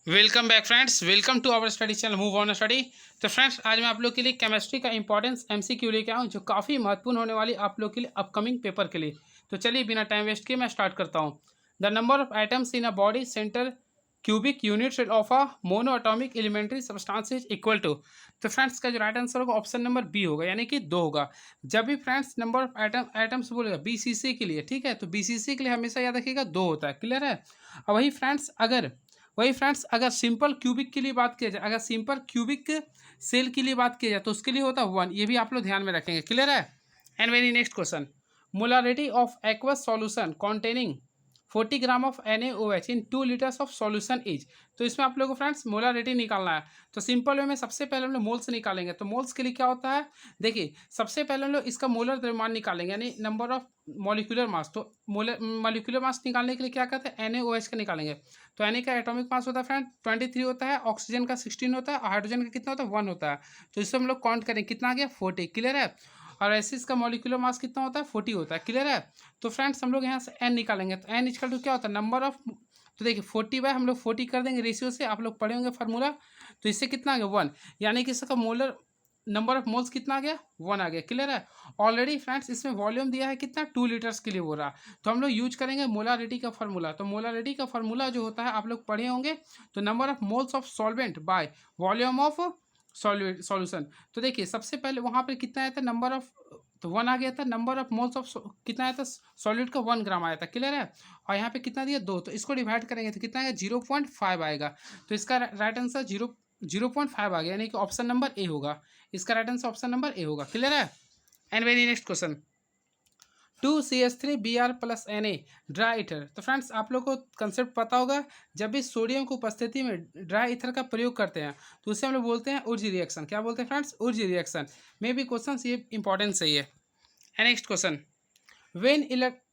Welcome back friends, welcome to our study channel move on study. तो friends, आज मैं आप लोग के लिए केमिस्ट्री का इंपॉर्टेंस एमसीक्यू लेके आया हूँ, जो काफ़ी महत्वपूर्ण होने वाली आप लोग के लिए अपकमिंग पेपर के लिए। तो चलिए बिना टाइम वेस्ट किए मैं स्टार्ट करता हूँ। The number of atoms in a body centre cubic units of a monoatomic elementary substance is equal to. तो फ्रेंड्स, का जो राइट आंसर होगा ऑप्शन नंबर बी होगा, यानी कि 2 होगा। जब भी फ्रेंड्स नंबर ऑफ एटम्स बोलेगा बीसीसी के लिए, ठीक है, तो बीसीसी के लिए हमेशा याद रखिएगा 2 होता है। क्लियर है। और वही फ्रेंड्स अगर सिंपल क्यूबिक के लिए बात किया जाए, अगर सिंपल क्यूबिक सेल के लिए बात किया जाए तो उसके लिए होता है 1। ये भी आप लोग ध्यान में रखेंगे। क्लियर है। And very next question, molarity of aqueous solution containing 40 gram of NaOH in 2 litres of solution is. तो इसमें आप लोगों को फ्रेंड्स मोलारिटी निकालना है। तो सिंपल वे में सबसे पहले हम लोग मोल्स निकालेंगे। तो मोल्स के लिए क्या होता है, देखिए सबसे पहले हम लोग इसका मोलर द्रव्यमान निकालेंगे, यानी नंबर ऑफ मॉलिक्यूलर मास। तो मोलर मॉलिक्यूलर मास निकालने के लिए क्या करते हैं, NaOH का निकालेंगे। तो Na का एटॉमिक मास होता है फ्रेंड 23 होता है, ऑक्सीजन का 16 होता है और हाइड्रोजन का कितना होता है 1 होता है। तो इससे हम लोग काउंट करें कितना आ गया 40। क्लियर है। और एसिस का मॉलिक्यूलर मास कितना होता है 40 होता है। क्लियर है। तो फ्रेंड्स, हम लोग यहाँ से n निकालेंगे। तो n इक्वल टू क्या होता है, नंबर ऑफ। तो देखिए 40 बाय हम लोग 40 कर देंगे रेशियो से, आप लोग पढ़े होंगे फार्मूला। तो इससे कितना आ गया 1, यानी कि इसका मोलर नंबर ऑफ मोल्स कितना आ गया 1 आ गया। क्लियर है। ऑलरेडी फ्रेंड्स इसमें वॉल्यूम दिया है कितना 2 लीटर्स के लिए हो रहा। तो हम लोग यूज करेंगे मोलारिटी का फार्मूला। तो मोलारिटी का फार्मूला जो होता है आप लोग पढ़े होंगे। तो number of moles of solvent by volume of solution. तो देखिए सबसे पहले वहाँ पर कितना आया था नंबर ऑफ, तो 1 आ गया था। नंबर ऑफ मोल्स ऑफ कितना आया था सॉलिड का 1 ग्राम आया था। क्लियर है। और यहाँ पे कितना दिया 2, तो इसको डिवाइड करेंगे तो कितना आएगा 0.5 आएगा। तो इसका राइट आंसर 0.5 आ गया, यानी कि ऑप्शन नंबर ए होगा। इसका right answer option number a होगा। क्लियर है। And very next question, 2CH3Br+Na dry ether. तो फ्रेंड्स, आप लोग को कंसेप्ट पता होगा, जब भी सोडियम की उपस्थिति में ड्राई ईथर का प्रयोग करते हैं तो उसे हम लोग बोलते हैं उर्ज रिएक्शन। क्या बोलते हैं फ्रेंड्स, उर्ज रिएक्शन। मे भी क्वेश्चन ये इंपॉर्टेंट सही है। Next question,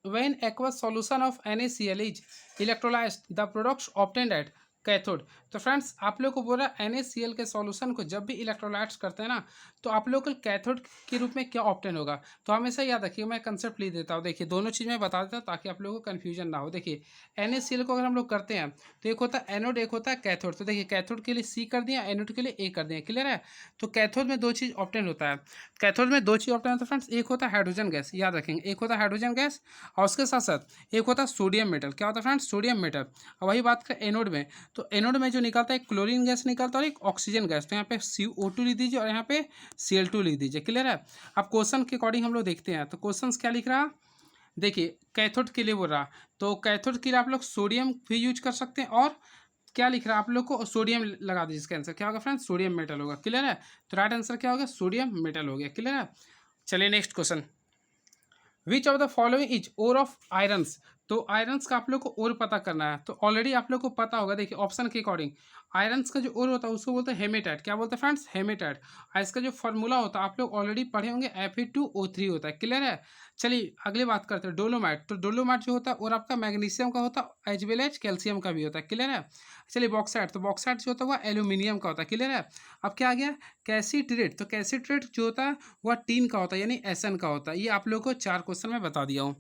when aqueous solution of NaCl is electrolyzed, the products obtained at cathode. तो फ्रेंड्स, आप लोग को बोला NaCl के सॉल्यूशन को जब भी इलेक्ट्रोलाइट्स करते हैं ना, तो आप लोग को कैथोड के रूप में क्या ऑप्टेन होगा। तो हमेशा याद रखिए, मैं कंसेप्ट लिख देता हूँ। देखिए दोनों चीज़ मैं बता देता हूँ ताकि आप लोगों को कन्फ्यूजन ना हो। देखिए NaCl को अगर हम लोग करते हैं तो एक होता है एनोड, एक होता है कैथोड। तो देखिए कैथोड के लिए C कर दिया, एनोड के लिए A कर दिया। क्लियर है। तो कैथोड में 2 चीज़ ऑप्टेन होता है। कैथोड में 2 चीज़ ऑप्टेन होता है फ्रेंड्स, एक होता है हाइड्रोजन गैस, याद रखेंगे, एक होता है हाइड्रोजन गैस, और उसके साथ साथ एक होता है सोडियम मेटल। क्या होता है फ्रेंड्स, सोडियम मेटल। और वही बात करें एनोड में, तो एनोड में जो निकलता है एक क्लोरीन गैस निकलता है और एक ऑक्सीजन गैस। तो यहाँ पे CO2 लिख दीजिए और यहाँ पे Cl2 लिख दीजिए। क्लियर है। अब क्वेश्चन के अकॉर्डिंग हम लोग देखते हैं। तो क्वेश्चन क्या लिख रहा, देखिए कैथोड के लिए बोल रहा, तो कैथोड के लिए आप लोग सोडियम भी यूज कर सकते हैं, और क्या लिख रहा है आप लोग को, सोडियम लगा दीजिए। इसका आंसर क्या होगा फ्रेंड्स, सोडियम मेटल होगा। क्लियर है। तो राइट आंसर क्या होगा, सोडियम मेटल हो गया। क्लियर है। चलिए next question, which of the following is ore of irons. तो आयरन्स का आप लोग को ओर पता करना है। तो ऑलरेडी आप लोग को पता होगा, देखिए ऑप्शन के अकॉर्डिंग आयरन्स का जो ओर होता है उसको बोलते हैं हेमेटाइट। क्या बोलते हैं फ्रेंड्स, हेमेटाइट। और इसका जो फॉर्मूला होता है आप लोग ऑलरेडी पढ़े होंगे, Fe2O3 होता है। क्लियर है। चलिए अगली बात करते हैं, डोलोमाइट। तो डोलोमाइट जो होता है और आपका मैग्नीशियम का होता है, एज वेल एज कैल्शियम का भी होता है। क्लियर है। चलिए बॉक्साइट, तो बॉक्साइट जो होता है वह एल्यूमिनियम का होता है। क्लियर है। अब क्या आ गया, कैसीट्रेट। तो कैसीट्रेट जो होता है वह टीन का होता है, यानी SN का होता है। ये आप लोग को 4 क्वेश्चन में बता दिया हूँ।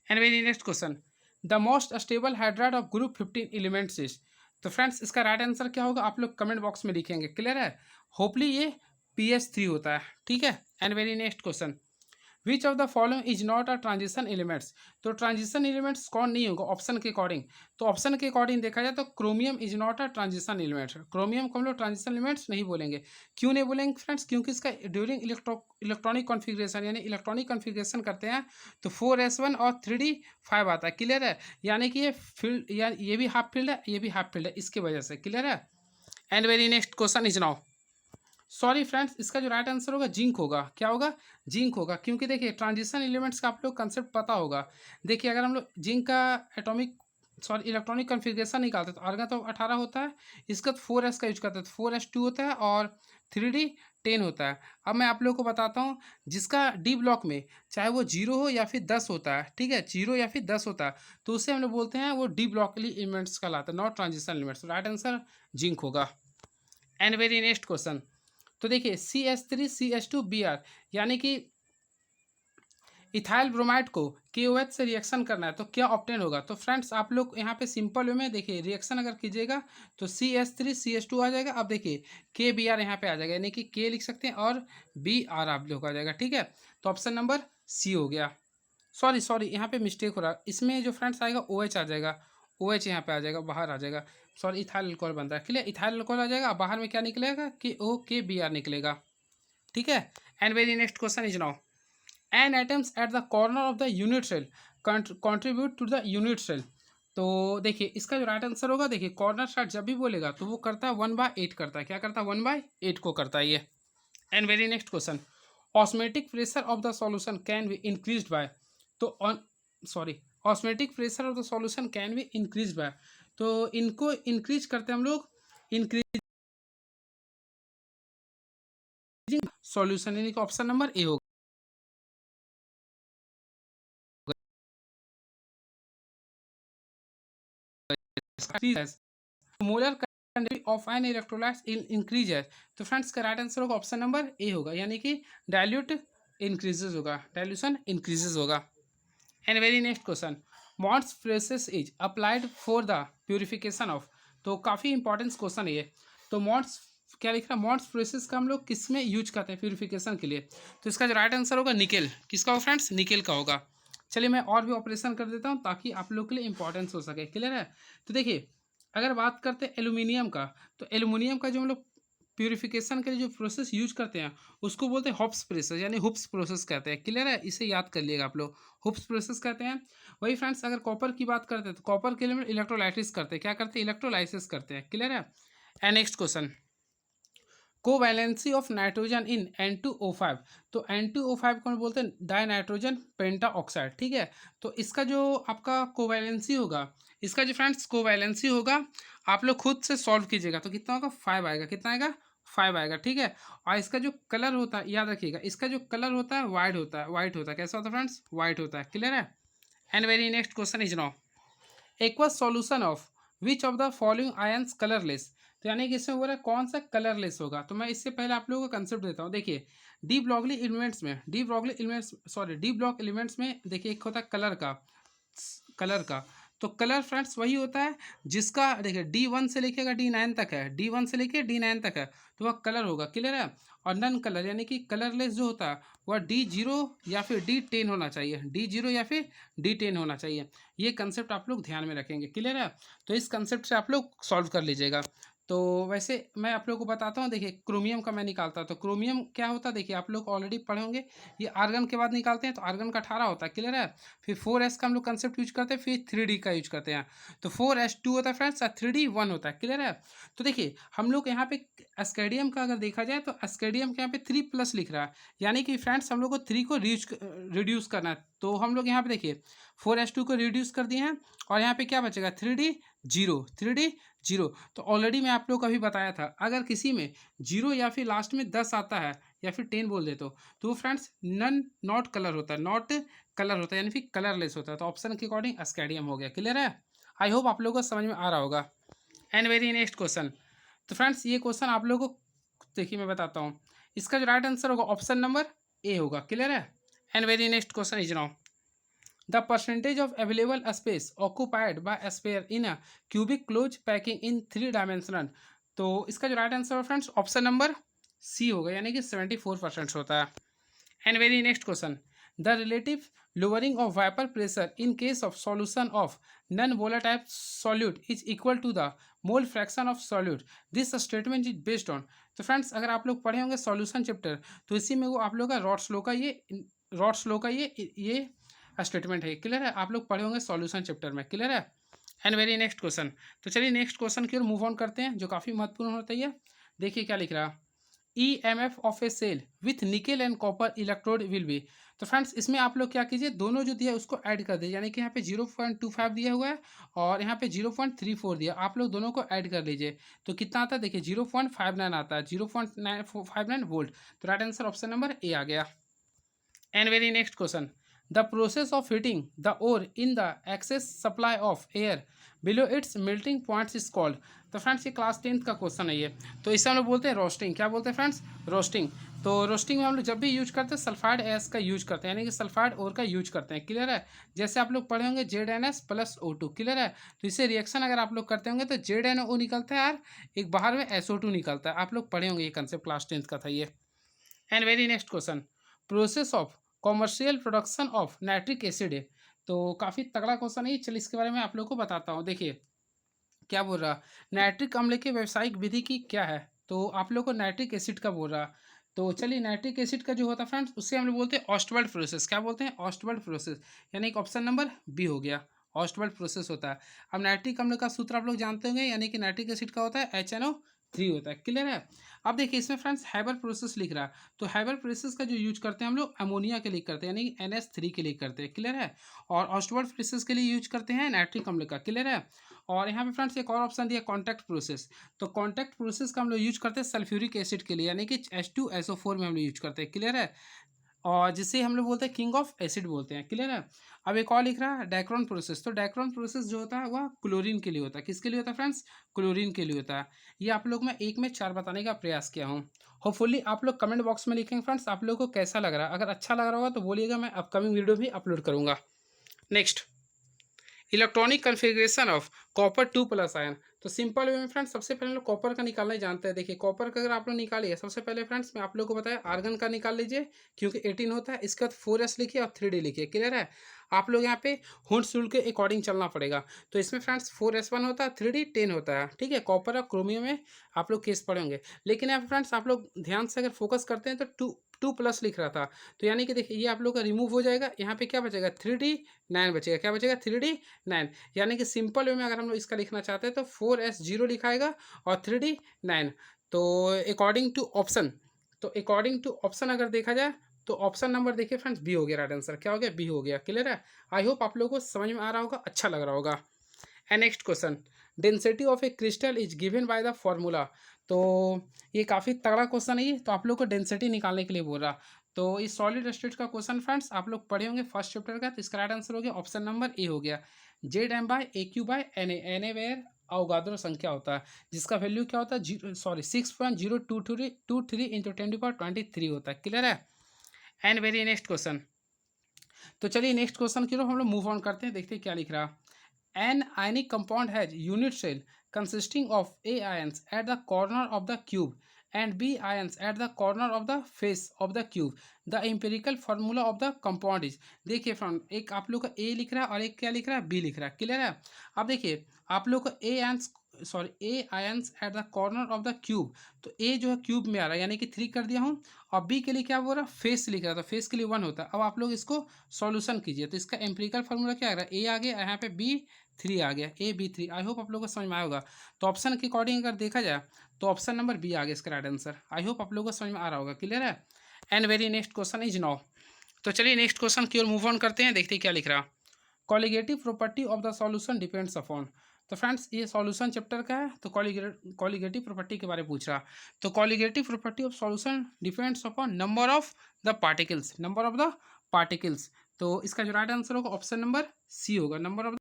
And very next question, the most stable hydride of group 15 elements is. तो फ्रेंड्स, इसका राइट आंसर क्या होगा आप लोग कमेंट बॉक्स में लिखेंगे। क्लियर है। होपली ये PS3 होता है। ठीक है। And very next question, which of the following is not a transition elements. तो ट्रांजिशन एलिमेंट्स कौन नहीं होगा ऑप्शन के अकॉर्डिंग। तो ऑप्शन के अकॉर्डिंग देखा जाए तो chromium is not a transition element. Chromium को हम लोग ट्रांजिशन एलिमेंट्स नहीं बोलेंगे। क्यों नहीं बोलेंगे फ्रेंड्स, क्योंकि इसका ड्यूरिंग इलेक्ट्रॉनिक कॉन्फ़िगरेशन, यानी इलेक्ट्रॉनिक कॉन्फ़िगरेशन करते हैं तो 4s1 और 3d5 आता है। क्लियर है। यानी कि ये फील्ड, या ये भी हाफ फील्ड है, ये भी हाफ फील्ड है, इसकी वजह से। क्लियर है। And very next question is now, sorry friends, इसका जो राइट आंसर होगा जिंक होगा। क्या होगा, जिंक होगा। क्योंकि देखिए ट्रांजिशन एलिमेंट्स का आप लोग कंसेप्ट पता होगा। देखिए अगर हम लोग जिंक का एटॉमिक सॉरी इलेक्ट्रॉनिक कॉन्फ़िगरेशन निकालते हैं तो आर्गन तो 18 होता है, इसका तो 4s का यूज करते हैं तो 4s2 होता है और 3d10 होता है। अब मैं आप लोग को बताता हूँ, जिसका डी ब्लॉक में चाहे वो 0 हो या फिर 10 होता है, ठीक है, 0 या फिर 10 होता है, तो उसे हम लोग बोलते हैं वो डी ब्लॉक एलिमेंट्स कहलाता है, not transition elements. Right answer zinc होगा। एंड वेरी नेक्स्ट क्वेश्चन, तो देखिए CH3CH2Br, यानी कि इथाइल ब्रोमाइड को KOH से रिएक्शन करना है तो क्या ऑप्टेन होगा? तो फ्रेंड्स आप लोग यहाँ पे सिंपल वे में देखिए रिएक्शन अगर कीजिएगा तो CH3CH2 आ जाएगा। अब देखिए KBr यहाँ पे आ जाएगा, यानी कि K लिख सकते हैं और BR आप लोग आ जाएगा, ठीक है। तो ऑप्शन नंबर सी हो गया। सॉरी सॉरी, यहाँ पे मिस्टेक हो रहा है, इसमें जो फ्रेंड्स आएगा OH आ जाएगा, OH यहाँ पे आ जाएगा, बाहर आ जाएगा। सॉरी, इथाइल अल्कोहल बन रहा है, क्लियर। इथाइल अल्कोहल आ जाएगा, बाहर में क्या निकलेगा कि KBr निकलेगा, ठीक है। And very next question is now, an atoms at the corner of the unit cell contribute to the unit cell. तो देखिए इसका जो राइट आंसर होगा, देखिए कॉर्नर साइड जब भी बोलेगा तो वो करता है 1/8 करता है, क्या करता है 1/8 को करता है ये। And very next question, osmotic pressure of the solution can be increased by, तो sorry, osmotic pressure of the solution can be increase by, तो इनको इंक्रीज करते हैं हम लोग इंक्रीजिंग सॉल्यूशन, यानी कि ऑप्शन नंबर ए होगा। Molar content of an electrolyte increases, तो फ्रेंड्स का राइट आंसर होगा ऑप्शन नंबर ए होगा, यानी कि डाइल्यूट इंक्रीजेस होगा, डाइल्यूशन इंक्रीजेस होगा। And very next question, Mond's process is applied for the purification of, तो काफ़ी इंपॉर्टेंट क्वेश्चन है ये। तो मॉन्ट्स क्या लिख रहा है, मॉन्ट्स प्रोसेस का हम लोग किस में यूज करते हैं प्यूरिफिकेशन के लिए, तो इसका जो राइट आंसर होगा निकेल, किसका होगा फ्रेंड्स, निकेल का होगा। चलिए मैं और भी ऑपरेशन कर देता हूँ ताकि आप लोग के लिए इंपॉर्टेंस हो सके, क्लियर है। तो देखिए अगर बात करते हैं एल्यूमिनियम का, तो एल्यूमिनियम का जो हम लोग प्यूरिफिकेशन के लिए जो प्रोसेस यूज करते हैं उसको बोलते हैं हॉप्स प्रोसेस, यानी हुप्स प्रोसेस कहते हैं, क्लियर है, इसे याद कर लिएगा आप लोग, हुप्स प्रोसेस कहते हैं। वही फ्रेंड्स अगर कॉपर की बात करते हैं तो कॉपर के लिए इलेक्ट्रोलाइसिस करते हैं, क्या करते हैं, इलेक्ट्रोलाइसिस करते हैं, क्लियर है। And next question, covalency of nitrogen in N2O5, तो N2O5 को बोलते हैं डाई नाइट्रोजन पेंटा ऑक्साइड, ठीक है। तो इसका जो आपका कोवैलेंसी होगा, इसका जो फ्रेंड्स कोवैलेंसी होगा आप लोग खुद से सॉल्व कीजिएगा, तो कितना होगा 5 आएगा, कितना आएगा 5 आएगा, ठीक है। और इसका जो कलर होता है याद रखिएगा, इसका जो कलर होता है वाइट होता है, वाइट होता है, कैसा होता है फ्रेंड्स, वाइट होता है, क्लियर है। And very next question is now, aqueous solution of which of the following ions colourless, तो यानी कि इसमें बोला कौन सा कलरलेस होगा, तो मैं इससे पहले आप लोगों को कंसेप्ट देता हूँ। देखिए डी ब्लॉकली एलिमेंट्स में, डी ब्लॉक एलिमेंट्स में देखिए एक होता है कलर का, कलर का, तो कलर फ्रेंड्स वही होता है जिसका देखिए D1 से लेके अगर D9 तक है, D1 से लेके D9 तक है तो वह कलर होगा, क्लियर है। और नन कलर यानी कि कलरलेस जो होता है वह D0 या फिर D10 होना चाहिए, D0 या फिर D10 होना चाहिए। ये कंसेप्ट आप लोग ध्यान में रखेंगे, क्लियर है। तो इस कंसेप्ट से आप लोग सॉल्व कर लीजिएगा। तो वैसे मैं आप लोगों को बताता हूँ, देखिए क्रोमियम का मैं निकालता हूँ, तो क्रोमियम क्या होता है देखिए आप लोग ऑलरेडी पढ़े होंगे, ये आर्गन के बाद निकालते हैं, तो आर्गन का 18 होता है, क्लियर है। फिर 4s का हम लोग कंसेप्ट यूज करते हैं, फिर 3d का यूज करते हैं, तो 4s2 होता है फ्रेंड्स और 3d 1 होता है, क्लियर है। तो देखिए हम लोग यहाँ पे एस्केडियम का अगर देखा जाए तो एस्केडियम के यहाँ पे 3+ लिख रहा है, यानी कि फ्रेंड्स हम लोग को 3 को रिड्यूस करना है, तो हम लोग यहाँ पे देखिए 4s2 को रिड्यूस कर दिए हैं और यहाँ पे क्या बचेगा 3d 0, 3d 0। तो ऑलरेडी मैं आप लोग को अभी बताया था अगर किसी में 0 या फिर लास्ट में 10 आता है या फिर 10 बोल देते हो तो वो फ्रेंड्स नॉट कलर होता है, नॉट कलर होता है, यानी फिर कलरलेस होता है। तो ऑप्शन के अकॉर्डिंग एस्केडियम हो गया, क्लियर है। आई होप आप लोगों को समझ में आ रहा होगा। एंड वेरी नेक्स्ट क्वेश्चन, तो फ्रेंड्स ये क्वेश्चन आप लोगों को देखिए मैं बताता हूँ, इसका जो राइट आंसर होगा ऑप्शन नंबर ए होगा, क्लियर है। And very next question is now, the percentage of available space occupied by a sphere in a cubic closed packing in 3 dimensional, तो इसका जो राइट आंसर है फ्रेंड्स ऑप्शन नंबर सी होगा, यानी कि 74% होता है। And very next question, the relative lowering of vapour pressure in case of solution of non volatile solute is equal to the mole fraction of solute, this statement is based on, तो friends अगर आप लोग पढ़े होंगे solution chapter तो इसी में वो आप लोग का रॉड्स लो का ये स्टेटमेंट है, क्लियर है, आप लोग पढ़े होंगे सॉल्यूशन चैप्टर में, क्लियर है। एंड वेरी नेक्स्ट क्वेश्चन, तो चलिए नेक्स्ट क्वेश्चन की ओर मूव ऑन करते हैं जो काफ़ी महत्वपूर्ण होता है। देखिए क्या लिख रहा है, EMF of a cell with nickel and copper electrode will be, तो फ्रेंड्स इसमें आप लोग क्या कीजिए दोनों जो दिया है उसको ऐड कर दीजिए, यानी कि यहाँ पे 0.25 दिया हुआ है और यहाँ पे 0.34 दिया, आप लोग दोनों को ऐड कर लीजिए तो कितना आता है देखिए 0.59 आता है, 0.959 वोल्ट। तो right answer option number a आ गया। And very next question, the process of heating the ore in the excess supply of air below its melting points is called, तो फ्रेंड्स ये क्लास 10th का question है ये, तो इसे हम लोग बोलते हैं रोस्टिंग, क्या बोलते हैं फ्रेंड्स, रोस्टिंग। तो रोस्टिंग में हम लोग जब भी यूज करते हैं सल्फाइड एस का यूज करते हैं, यानी कि सल्फाइड और का यूज करते हैं। क्लियर है? जैसे आप लोग पढ़े होंगे ZnS प्लस O2। क्लियर है? तो इससे रिएक्शन अगर आप लोग करते होंगे तो ZnO निकलता है और एक बाहर में SO2 निकलता है। आप लोग पढ़े होंगे, ये कंसेप्ट क्लास 10th का था ये। And very next question, process of commercial production of nitric acid है। तो काफ़ी तगड़ा क्वेश्चन है, चलिए इसके बारे में आप लोग को बताता हूँ। देखिए क्या बोल रहा, नाइट्रिक अम्ल की व्यावसायिक विधि की क्या है, तो आप लोग को नाइट्रिक एसिड का बोल रहा। तो चलिए नाइट्रिक एसिड का जो होता है फ्रेंड्स, उससे हम लोग बोलते हैं ऑस्टवर्ड प्रोसेस। क्या बोलते हैं? ऑस्टवर्ड प्रोसेस, यानी कि ऑप्शन नंबर बी हो गया, ऑस्टवर्ड प्रोसेस होता है। अब नाइट्रिक अम्ल का सूत्र आप लोग जानते होंगे, यानी कि नाइट्रिक एसिड का होता है HNO3 होता है। क्लियर है? अब देखिए इसमें फ्रेंड्स हैबर प्रोसेस लिख रहा है, तो हैबर प्रोसेस का जो यूज करते हैं हम लोग अमोनिया के लिए करते हैं, यानी कि NH3 के लिए करते हैं। क्लियर है? और ऑस्टवर्ड प्रोसेस के लिए यूज करते हैं नाइट्रिक अम्ल का। क्लियर है? और यहाँ पे फ्रेंड्स एक और ऑप्शन दिया कॉन्टैक्ट प्रोसेस। तो कॉन्टैक्ट प्रोसेस का हम लोग यूज करते हैं सल्फ्यूरिक एसिड के लिए, यानी कि H2SO4 में हम लोग यूज करते हैं। क्लियर है? और जिसे हम लोग बोलते हैं किंग ऑफ एसिड बोलते हैं। क्लियर है? अब एक और लिख रहा है डाइक्रोन प्रोसेस। तो डाइक्रोन प्रोसेस जो होता है वह क्लोरीन के लिए होता है। किसके लिए होता है फ्रेंड्स? क्लोरीन के लिए होता है। ये आप लोग मैं एक में चार बताने का प्रयास किया हूँ। होपफुली आप लोग कमेंट बॉक्स में लिखेंगे फ्रेंड्स आप लोग को कैसा लग रहा है। अगर अच्छा लग रहा होगा तो बोलिएगा, मैं अपकमिंग वीडियो भी अपलोड करूँगा। Next, electronic configuration of copper 2+ ion. तो सिंपल वे में फ्रेंड्स सबसे पहले लोग कॉपर का निकालना ही जानते हैं। देखिए कॉपर का अगर आप लोग निकालिए, सबसे पहले फ्रेंड्स मैं आप लोग को बताया आर्गन का निकाल लीजिए, क्योंकि 18 होता है। इसके बाद 4s लिखिए और 3d लिखिए। क्लियर है? आप लोग यहाँ पे हुंड्स रूल के अकॉर्डिंग चलना पड़ेगा। तो इसमें फ्रेंड्स 4s1 होता है, 3d 10 होता है। ठीक है? कॉपर और क्रोमियम में आप लोग केस पढ़ेंगे, लेकिन यहाँ फ्रेंड्स आप लोग ध्यान से अगर फोकस करते हैं तो 2+ लिख रहा था। तो यानी कि देखिए ये आप लोग का रिमूव हो जाएगा, यहाँ पे क्या बचेगा? 3d9 बचेगा। क्या बचेगा? 3d9। यानी कि सिंपल वे में अगर हम लोग इसका लिखना चाहते हैं तो 4s0 लिखाएगा और 3d9। तो अकॉर्डिंग टू ऑप्शन, तो अकॉर्डिंग टू ऑप्शन अगर देखा जाए तो ऑप्शन नंबर देखिए फ्रेंड्स बी हो गया राइट आंसर। क्या हो गया? बी हो गया। क्लियर है? आई होप आप लोगों को समझ में आ रहा होगा, अच्छा लग रहा होगा। And next question, density of A crystal is given by the formula. तो ये काफ़ी तगड़ा क्वेश्चन है ये, तो आप लोग को डेंसिटी निकालने के लिए बोल रहा। तो इस सॉलिड स्टेट का क्वेश्चन फ्रेंड्स आप लोग पढ़े होंगे फर्स्ट चैप्टर का, तो इसका राइट आंसर हो गया ऑप्शन नंबर ए हो गया, ZM/AQ/Na। Na वेयर अवगाद्रो संख्या होता है, जिसका वैल्यू क्या होता है? 6.0223 इंटू 10⁻23 होता है। क्लियर है? एंड वेरी नेक्स्ट क्वेश्चन, तो चलिए नेक्स्ट क्वेश्चन की तरफ हम लोग मूव ऑन करते हैं, देखते हैं क्या लिख रहा। An ionic compound has unit cell consisting of A ions at the corner of the cube and B ions at the corner of the face of the cube. The empirical formula of the compound is, देखिए friend एक आप लोग का A लिख रहा है और एक क्या लिख रहा है? B लिख रहा है। क्लियर है? अब देखिए आप लोग का a ions at the corner of the cube. तो ए जो है क्यूब में आ रहा है, यानी कि 3 कर दिया हूँ। और बी के लिए क्या बोल रहा है? फेस लिख रहा था, फेस के लिए 1 होता है। अब आप लोग इसको सॉल्यूशन कीजिए, तो इसका एम्पिरिकल फार्मूला क्या आ रहा है? ए आ गया, यहाँ पे B3 आ गया, AB3। आई होप आप लोगों को समझ में आया होगा। तो ऑप्शन के अकॉर्डिंग अगर देखा जाए तो ऑप्शन नंबर बी आ गया इसका राइट आंसर। आई होप आप लोगों को समझ में आ रहा होगा। क्लियर है? And very next question is now. तो चलिए नेक्स्ट क्वेश्चन की ओर मूव ऑन करते हैं, देखते हैं क्या लिख रहा। Colligative property of the solution depends upon. तो फ्रेंड्स ये सॉल्यूशन चैप्टर का है, तो कॉलिगेटिव प्रॉपर्टी के बारे में पूछ रहा। तो colligative property of solution depends upon number of the particles, number of the particles. तो इसका जो राइट आंसर होगा ऑप्शन नंबर सी होगा, number of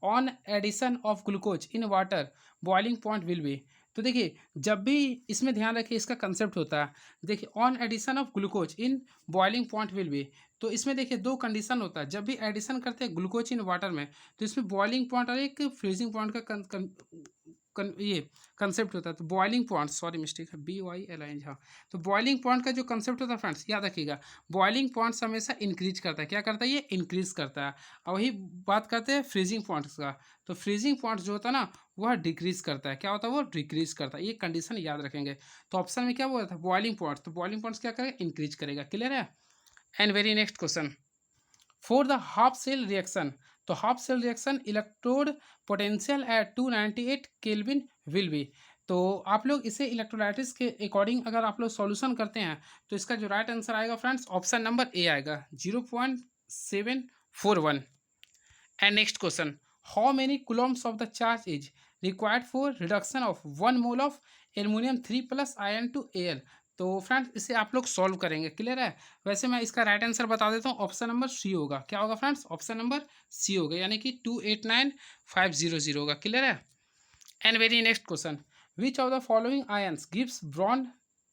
on addition of glucose in water boiling point will be. तो देखिए जब भी इसमें ध्यान रखिए इसका कंसेप्ट होता है। देखिए on addition of glucose in boiling point will be, तो इसमें देखिए दो कंडीशन होता है। जब भी एडिशन करते हैं ग्लूकोज इन वाटर में, तो इसमें बॉइलिंग पॉइंट और एक फ्रीजिंग पॉइंट का ये कंसेप्ट होता है। तो बॉइलिंग पॉइंट, सॉरी मिस्टेक है, BOILING, हाँ। तो बॉइलिंग पॉइंट का जो कंसेप्ट होता है फ्रेंड्स याद रखिएगा, बॉइलिंग पॉइंट्स हमेशा इंक्रीज करता है। क्या करता है? ये इंक्रीज करता है। और वही बात करते हैं फ्रीजिंग पॉइंट्स का, तो फ्रीजिंग पॉइंट जो होता है ना वह डिक्रीज करता है। क्या होता है? वो डिक्रीज करता है। ये कंडीशन याद रखेंगे। तो ऑप्शन में क्या बोला था? Boiling points. तो बॉइलिंग पॉइंट्स क्या करेगा? इंक्रीज करेगा। क्लियर है? And very next question, for the half cell reaction. तो half cell reaction electrode potential at 298 kelvin will be. तो आप लोग इसे इलेक्ट्रोलाइटिस के अकॉर्डिंग अगर आप लोग सॉल्यूशन करते हैं तो इसका जो राइट आंसर आएगा फ्रेंड्स ऑप्शन नंबर ए आएगा, 0.741। And next question, how many coulombs of the charge is required for reduction of 1 mole of aluminium 3+ ion to Al। तो फ्रेंड्स इसे आप लोग सॉल्व करेंगे। क्लियर है? वैसे मैं इसका राइट आंसर बता देता हूँ, ऑप्शन नंबर सी होगा। क्या होगा फ्रेंड्स? ऑप्शन नंबर सी होगा, यानी कि 289500 होगा। क्लियर है? And very next question, which of the following ions gives brown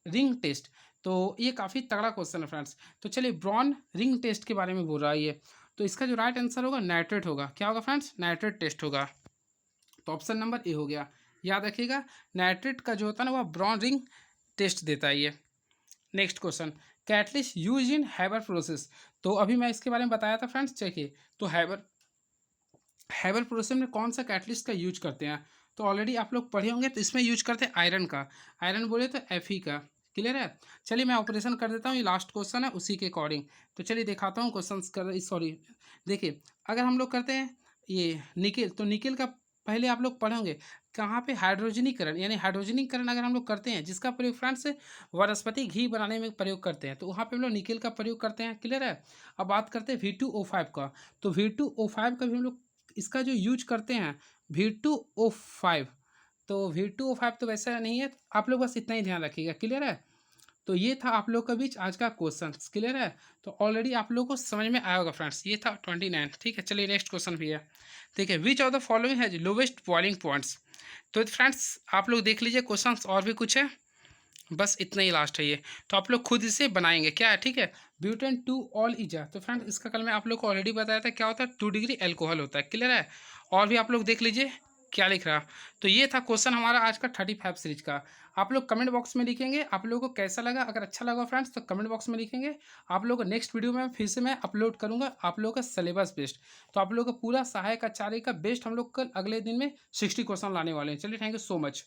ring test. तो ये काफ़ी तगड़ा क्वेश्चन है फ्रेंड्स। तो चलिए ब्रॉन रिंग टेस्ट के बारे में बोल रहा है ये। तो इसका जो राइट आंसर होगा नाइट्रेट होगा। क्या होगा फ्रेंड्स? नाइट्रेट टेस्ट होगा। तो ऑप्शन नंबर ए हो गया। याद रखिएगा नाइट्रेट का जो होता है ना वह ब्रॉन रिंग टेस्ट देता है ये। Next question, catalyst use in Haber process. तो अभी मैं इसके बारे में बताया था फ्रेंड्स, चेकिए। तो हैबर हैबर प्रोसेस में कौन सा कैटलिस्ट का यूज करते हैं? तो ऑलरेडी आप लोग पढ़े होंगे। तो इसमें यूज करते हैं आयरन का। आयरन बोले तो Fe का। क्लियर है? चलिए मैं ऑपरेशन कर देता हूँ, ये लास्ट क्वेश्चन है उसी के अकॉर्डिंग। तो चलिए दिखाता हूँ क्वेश्चन कर, सॉरी देखिए, अगर हम लोग करते हैं ये निकेल, तो निकेल का पहले आप लोग पढ़ेंगे कहाँ पे हाइड्रोजनीकरण, यानी हाइड्रोजनीकरण अगर हम लोग करते हैं जिसका प्रयोग फ्रेंड्स वनस्पति घी बनाने में प्रयोग करते हैं, तो वहाँ पे हम लोग निकेल का प्रयोग करते हैं। क्लियर है? अब बात करते हैं V2O5 का। तो V2O5 का भी हम लोग इसका जो यूज करते हैं V2O5। तो V2O5 तो वैसा नहीं है, आप लोग बस इतना ही ध्यान रखिएगा। क्लियर है? तो ये था आप लोग के बीच आज का क्वेश्चन। क्लियर है? तो ऑलरेडी आप लोगों को समझ में आया होगा फ्रेंड्स। ये था 29। ठीक है, चलिए नेक्स्ट क्वेश्चन भी है। ठीक है, विच of the following has lowest boiling points. तो फ्रेंड्स आप लोग देख लीजिए क्वेश्चन और भी कुछ है, बस इतना ही लास्ट है ये। तो आप लोग खुद इसे बनाएंगे। क्या है? ठीक है, ब्यूटेन टू ऑल ईजा। तो फ्रेंड्स इसका कल मैं आप लोग को ऑलरेडी बताया था क्या होता है, 2 डिग्री एल्कोहल होता है। क्लियर है? और भी आप लोग देख लीजिए क्या लिख रहा। तो ये था क्वेश्चन हमारा आज का 35 सीरीज का। आप लोग कमेंट बॉक्स में लिखेंगे आप लोगों को कैसा लगा। अगर अच्छा लगा फ्रेंड्स तो कमेंट बॉक्स में लिखेंगे। आप लोग को नेक्स्ट वीडियो में फिर से मैं अपलोड करूंगा आप लोगों का सिलेबस बेस्ड। तो आप लोगों का पूरा सहायक आचार्य का बेस्ट हम लोग कल अगले दिन में 60 क्वेश्चन लाने वाले हैं। चलिए, थैंक यू सो मच।